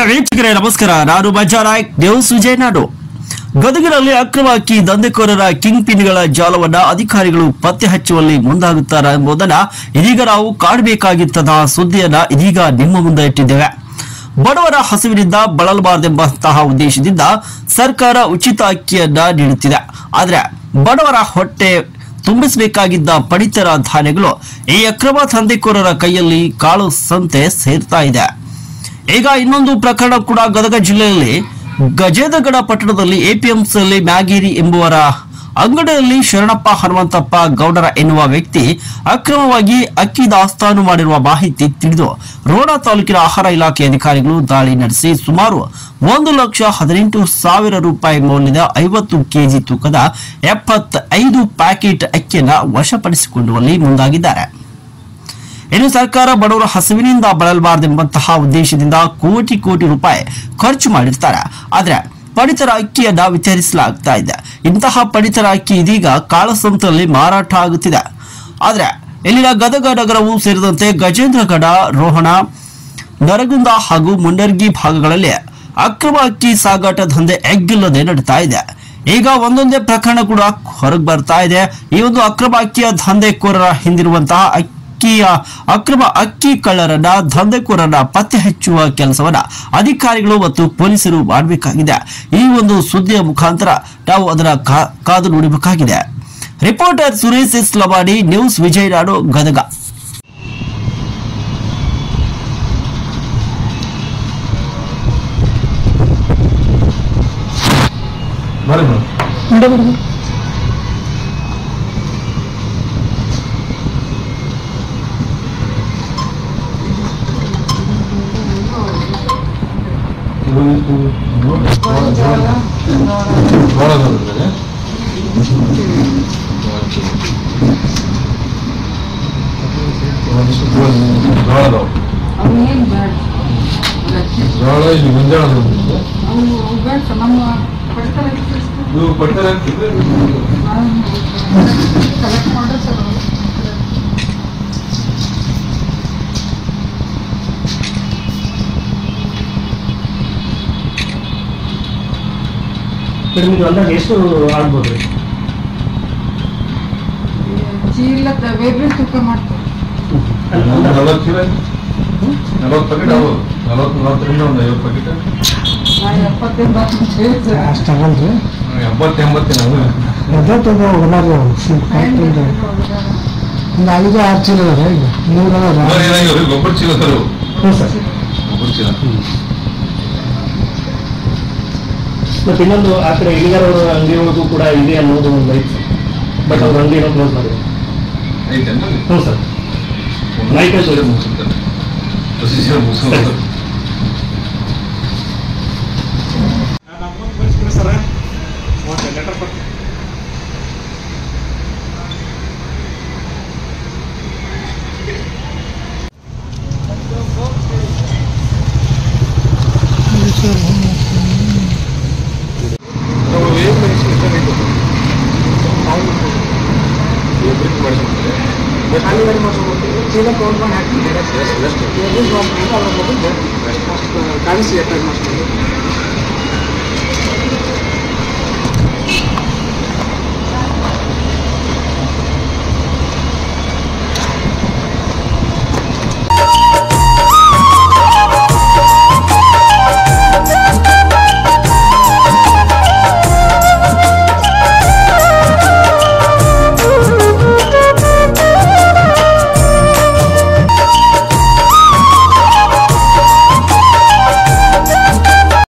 ವೀಕ್ಷಕರೇ ನಮಸ್ಕಾರ. ನಾನು ಮಂಜಾನಾಯ್ಕ್, ನ್ಯೂಸ್ ವಿಜಯನಾಡು. ಗದಗಿನಲ್ಲಿ ಅಕ್ರಮ ಅಕ್ಕಿ ದಂಧೆಕೋರರ ಕಿಂಗ್ ಪಿನ್ಗಳ ಜಾಲವನ್ನ ಅಧಿಕಾರಿಗಳು ಪತ್ತೆ ಹಚ್ಚುವಲ್ಲಿ ಮುಂದಾಗುತ್ತಾರೆ ಎಂಬುದನ್ನ ಇದೀಗ ನಾವು ಕಾಣಬೇಕಾಗಿದ್ದ ಸುದ್ದಿಯನ್ನ ಇದೀಗ ನಿಮ್ಮ ಮುಂದೆ ಇಟ್ಟಿದ್ದೇವೆ. ಬಡವರ ಹಸಿವಿನಿಂದ ಬಳಲಬಾರದೆಂಬಂತಹ ಉದ್ದೇಶದಿಂದ ಸರ್ಕಾರ ಉಚಿತ ಅಕ್ಕಿಯನ್ನ ನೀಡುತ್ತಿದೆ. ಆದ್ರೆ ಬಡವರ ಹೊಟ್ಟೆ ತುಂಬಿಸಬೇಕಾಗಿದ್ದ ಪಡಿತರ ಧಾನ್ಯಗಳು ಈ ಅಕ್ರಮ ದಂಧೆಕೋರರ ಕೈಯಲ್ಲಿ ಕಾಳು ಸಂತೆ ಸೇರ್ತಾ ಇದೆ. ಈಗ ಇನ್ನೊಂದು ಪ್ರಕರಣ ಕೂಡ ಗದಗ ಜಿಲ್ಲೆಯಲ್ಲಿ ಗಜೇಂದ್ರಗಡ ಪಟ್ಟಣದಲ್ಲಿ ಎಪಿಎಂಸಿಯಲ್ಲಿ ಮ್ಯಾಗೇರಿ ಎಂಬುವರ ಅಂಗಡಿಯಲ್ಲಿ ಶರಣಪ್ಪ ಹನುಮಂತಪ್ಪ ಗೌಡರ ಎನ್ನುವ ವ್ಯಕ್ತಿ ಅಕ್ರಮವಾಗಿ ಅಕ್ಕಿ ದಾಸ್ತಾನು ಮಾಡಿರುವ ಮಾಹಿತಿ ತಿಳಿದು ರೋಣ ತಾಲೂಕಿನ ಆಹಾರ ಇಲಾಖೆ ಅಧಿಕಾರಿಗಳು ದಾಳಿ ನಡೆಸಿ ಸುಮಾರು 1,18,000 ರೂಪಾಯಿ ಮೌಲ್ಯದ 50 ಕೆಜಿ ತೂಕದ 75 ಪ್ಯಾಕೆಟ್ ಅಕ್ಕಿಯನ್ನು ವಶಪಡಿಸಿಕೊಳ್ಳುವಲ್ಲಿ ಮುಂದಾಗಿದ್ದಾರೆ. ಇನ್ನು ಸರ್ಕಾರ ಬಡವರ ಹಸಿವಿನಿಂದ ಬಳಲಬಾರದೆಂಬಂತಹ ಉದ್ದೇಶದಿಂದ ಕೋಟಿ ರೂಪಾಯಿ ಖರ್ಚು ಮಾಡಿರ್ತಾರೆ. ಆದ್ರೆ ಪಡಿತರ ಅಕ್ಕಿಯನ್ನ ವಿತರಿಸಲಾಗ್ತಾ ಇದೆ. ಇಂತಹ ಪಡಿತರ ಅಕ್ಕಿ ಇದೀಗ ಕಾಳಸಂತೆಯಲ್ಲಿ ಮಾರಾಟ ಆಗುತ್ತಿದೆ. ಆದ್ರೆ ಇಲ್ಲಿನ ಗದಗ ನಗರವೂ ಸೇರಿದಂತೆ ಗಜೇಂದ್ರಗಡ, ರೋಹಣ, ನರಗುಂದ ಹಾಗೂ ಮುಂಡರ್ಗಿ ಭಾಗಗಳಲ್ಲಿ ಅಕ್ರಮ ಅಕ್ಕಿ ಸಾಗಾಟ ದಂಧೆ ಎಗ್ಗಿಲ್ಲದೆ ನಡೀತಾ ಇದೆ. ಈಗ ಒಂದೊಂದೇ ಪ್ರಕರಣ ಕೂಡ ಹೊರಗೆ ಬರ್ತಾ ಇದೆ. ಈ ಒಂದು ಅಕ್ರಮ ಅಕ್ಕಿಯ ದಂಧೆಕೋರರ ಹಿಂದಿರುವಂತಹ ಅಕ್ರಮ ಅಕ್ಕಿ ಕಳ್ಳರನ್ನ, ದಂಧೆಕೋರರನ್ನ ಪತ್ತೆ ಹಚ್ಚುವ ಕೆಲಸವನ್ನ ಅಧಿಕಾರಿಗಳು ಮತ್ತು ಪೊಲೀಸರು ಮಾಡಬೇಕಾಗಿದೆ. ಈ ಒಂದು ಸುದ್ದಿಯ ಮುಖಾಂತರ ನಾವು ಅದರ ಕಾದು ನೋಡಬೇಕಾಗಿದೆ. Reporter Suresh S Lavadi, news Vijayanadu, Gadag. ಎಷ್ಟು ಆಗ್ಬೋದು? ಚೀಲ ತೂಕ ಮಾಡ್ತಾರೆ. 40 ಪ್ಯಾಕೆಟ್ ಅವು 40ರಿಂದ ಒಂದು 50 ಪ್ಯಾಕೆಟ್ ಅಷ್ಟಾಗಲ್ರಿ. 80 ನಾವು ಒಂದು 5-6 ಚೀಲ ಈಗ 100 ಗೊಬ್ಬರ ಚೀಲ ಸರ್. ಹ್ಞೂ ಸರ್, ಗೊಬ್ಬರ ಚೀಲ. ಮತ್ತೆ ಇನ್ನೊಂದು ಆ ಕಡೆ ಇಳಿಗಾರವರ ಅಂಗಡಿಯೊಳಗೂ ಕೂಡ ಇದೆ ಅನ್ನೋದು ಒಂದು ಐತೆ. ಬಟ್ ಅವ್ರ ಅಂಗಡಿಯನ್ನು ಕ್ಲೋಸ್ ಮಾಡಿದೆ. ಹ್ಞೂ ಸರ್, ನೈಟ್ ಮುಗಿಸ್ತಾರೆ. ಲೆಟರ್ ಕೊಟ್ಟು ಚೀಲ ಕೌಂಟ್ ಮಾಡಿ ಹಾಕ್ತಿದ್ದಾರೆ. ಕಾಣಿಸಿ ಅಟ್ಯಾಕ್ ಮಾಡ್ತಾರೆ.